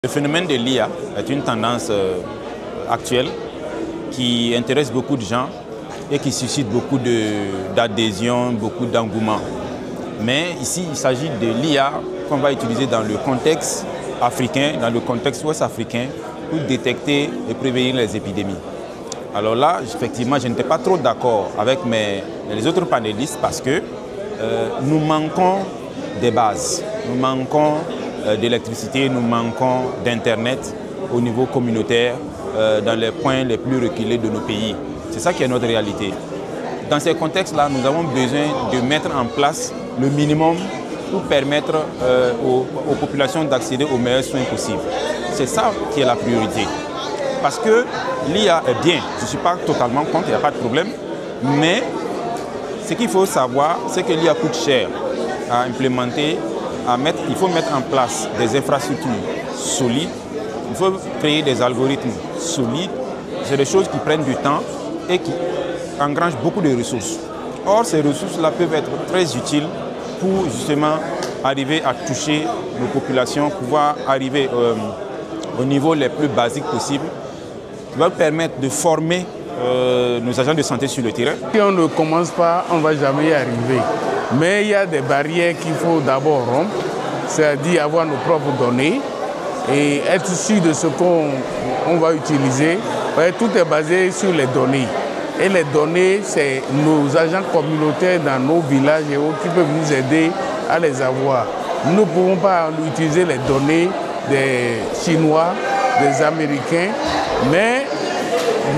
Le phénomène de l'IA est une tendance actuelle qui intéresse beaucoup de gens et qui suscite beaucoup d'adhésion, beaucoup d'engouement. Mais ici, il s'agit de l'IA qu'on va utiliser dans le contexte africain, dans le contexte ouest-africain, pour détecter et prévenir les épidémies. Alors là, effectivement, je n'étais pas trop d'accord avec les autres panélistes parce que nous manquons des bases, nous manquons d'électricité, nous manquons d'Internet au niveau communautaire dans les points les plus reculés de nos pays. C'est ça qui est notre réalité. Dans ces contextes-là, nous avons besoin de mettre en place le minimum pour permettre aux populations d'accéder aux meilleurs soins possibles. C'est ça qui est la priorité. Parce que l'IA est bien, je ne suis pas totalement contre, il n'y a pas de problème, mais ce qu'il faut savoir, c'est que l'IA coûte cher à implémenter. Il faut mettre en place des infrastructures solides, il faut créer des algorithmes solides. C'est des choses qui prennent du temps et qui engrangent beaucoup de ressources. Or, ces ressources-là peuvent être très utiles pour justement arriver à toucher nos populations, pouvoir arriver au niveau les plus basiques possibles, qui va permettre de former nos agents de santé sur le terrain. Si on ne commence pas, on ne va jamais y arriver. Mais il y a des barrières qu'il faut d'abord rompre, c'est-à-dire avoir nos propres données et être sûr de ce qu'on va utiliser. Tout est basé sur les données. Et les données, c'est nos agents communautaires dans nos villages et autres qui peuvent nous aider à les avoir. Nous ne pouvons pas utiliser les données des Chinois, des Américains, mais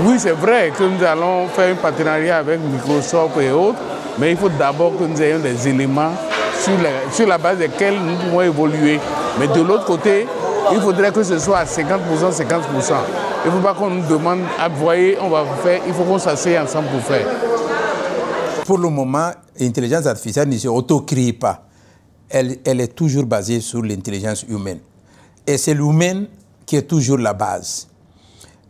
oui, c'est vrai que nous allons faire un partenariat avec Microsoft et autres, mais il faut d'abord que nous ayons des éléments sur la base desquels nous pouvons évoluer. Mais de l'autre côté, il faudrait que ce soit à 50%, 50%. Il ne faut pas qu'on nous demande, ah, voyez, on va faire, il faut qu'on s'asseye ensemble pour faire. Pour le moment, l'intelligence artificielle ne se auto-crée pas. Elle est toujours basée sur l'intelligence humaine. Et c'est l'humain qui est toujours la base.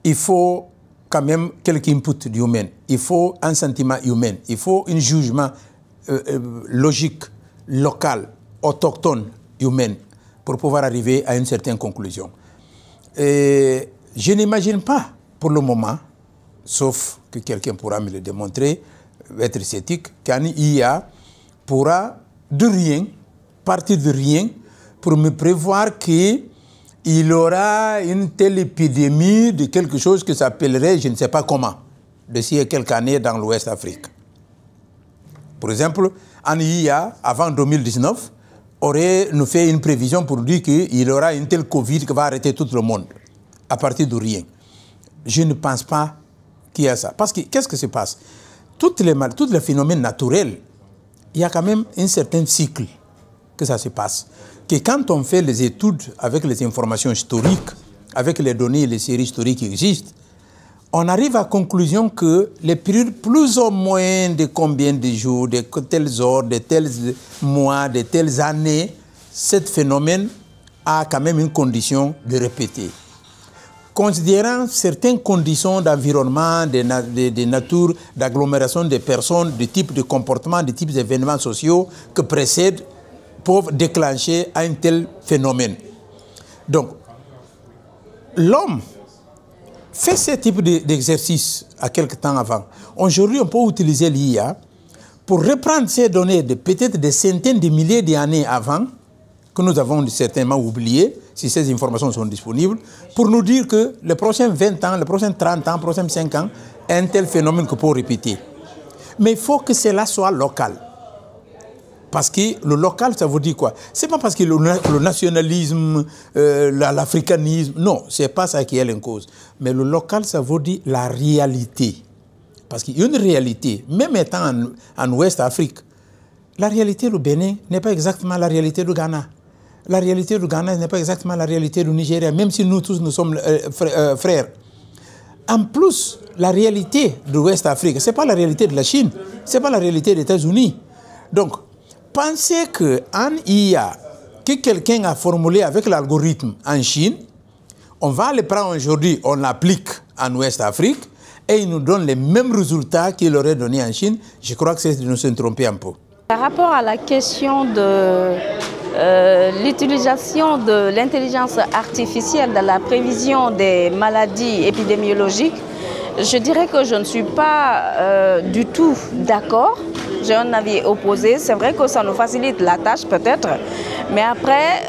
Il faut quand même quelques inputs humains. Il faut un sentiment humain. Il faut un jugement logique, local, autochtone, humain, pour pouvoir arriver à une certaine conclusion. Et je n'imagine pas, pour le moment, sauf que quelqu'un pourra me le démontrer, être sceptique, qu'un IA pourra de rien, partir de rien, pour me prévoir qu'il y aura une telle épidémie de quelque chose que s'appellerait, je ne sais pas comment, d'ici quelques années dans l'Ouest Afrique. Par exemple, un IA, avant 2019, aurait nous fait une prévision pour dire qu'il y aura une telle Covid qui va arrêter tout le monde, à partir de rien. Je ne pense pas qu'il y a ça. Parce que, qu'est-ce qui se passe? Tous les phénomènes naturels, il y a quand même un certain cycle que ça se passe. Que quand on fait les études avec les informations historiques, avec les données et les séries historiques qui existent, on arrive à la conclusion que les périodes plus ou moins de combien de jours, de telles heures, de tels mois, de telles années, ce phénomène a quand même une condition de répéter. Considérant certaines conditions d'environnement, de nature, d'agglomération des personnes, de type de comportement, de types d'événements sociaux que précèdent, peuvent déclencher un tel phénomène. Donc, l'homme fait ce type d'exercice à quelque temps avant. Aujourd'hui, on peut utiliser l'IA pour reprendre ces données de peut-être des centaines de milliers d'années avant, que nous avons certainement oublié, si ces informations sont disponibles, pour nous dire que les prochains 20 ans, les prochains 30 ans, les prochains 5 ans, un tel phénomène que peut répéter. Mais il faut que cela soit local. Parce que le local, ça veut dire quoi? Ce n'est pas parce que le nationalisme, l'africanisme, non, ce n'est pas ça qui est la cause. Mais le local, ça veut dire la réalité. Parce qu'il y a une réalité, même étant en Ouest Afrique, la réalité du Bénin n'est pas exactement la réalité du Ghana. La réalité du Ghana n'est pas exactement la réalité du Nigeria, même si nous tous, nous sommes frères. En plus, la réalité de l'Ouest Afrique, ce n'est pas la réalité de la Chine, ce n'est pas la réalité des États-Unis. Donc, pensez qu'un IA que quelqu'un a formulé avec l'algorithme en Chine, on va le prendre aujourd'hui, on l'applique en Ouest Afrique et il nous donne les mêmes résultats qu'il aurait donné en Chine. Je crois que c'est de nous se tromper un peu. Par rapport à la question de l'utilisation de l'intelligence artificielle dans la prévision des maladies épidémiologiques, je dirais que je ne suis pas du tout d'accord. J'ai un avis opposé. C'est vrai que ça nous facilite la tâche peut-être, mais après,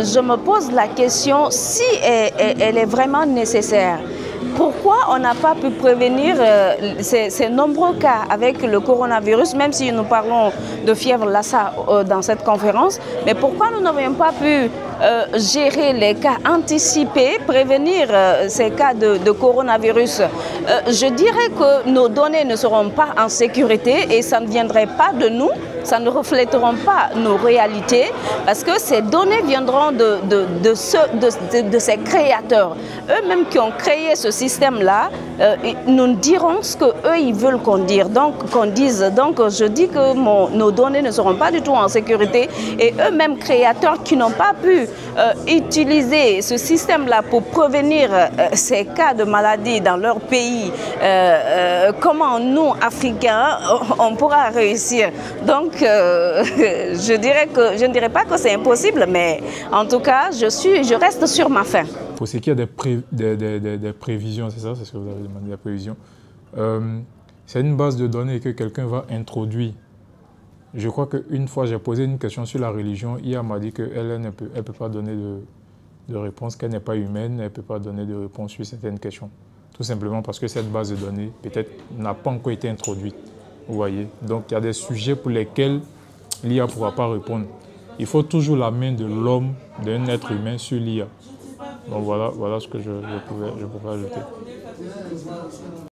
je me pose la question si elle est vraiment nécessaire. Pourquoi on n'a pas pu prévenir ces nombreux cas avec le coronavirus, même si nous parlons de fièvre Lassa dans cette conférence, mais pourquoi nous n'avions pas pu gérer les cas anticipés, prévenir ces cas de coronavirus? Je dirais que nos données ne seront pas en sécurité et ça ne viendrait pas de nous, ça ne reflèteront pas nos réalités parce que ces données viendront de ces créateurs. Eux-mêmes qui ont créé ce système-là, nous dirons ce qu'eux ils veulent qu'on dise. Donc, je dis que nos données ne seront pas du tout en sécurité et eux-mêmes créateurs qui n'ont pas pu utiliser ce système-là pour prévenir ces cas de maladie dans leur pays, comment nous, Africains, on pourra réussir? Donc, je ne dirais pas que c'est impossible, mais en tout cas, je reste sur ma faim. Pour ce qui est des prévisions, c'est ça, c'est ce que vous avez demandé, la prévision. C'est une base de données que quelqu'un va introduire. Je crois qu'une fois, j'ai posé une question sur la religion. IA m'a dit qu'elle ne peut pas donner de réponse, qu'elle n'est pas humaine, elle ne peut pas donner de réponse sur certaines questions. Tout simplement parce que cette base de données, peut-être, n'a pas encore été introduite. Vous voyez? Donc, il y a des sujets pour lesquels l'IA ne pourra pas répondre. Il faut toujours la main de l'homme, d'un être humain sur l'IA. Donc, voilà ce que je pouvais ajouter.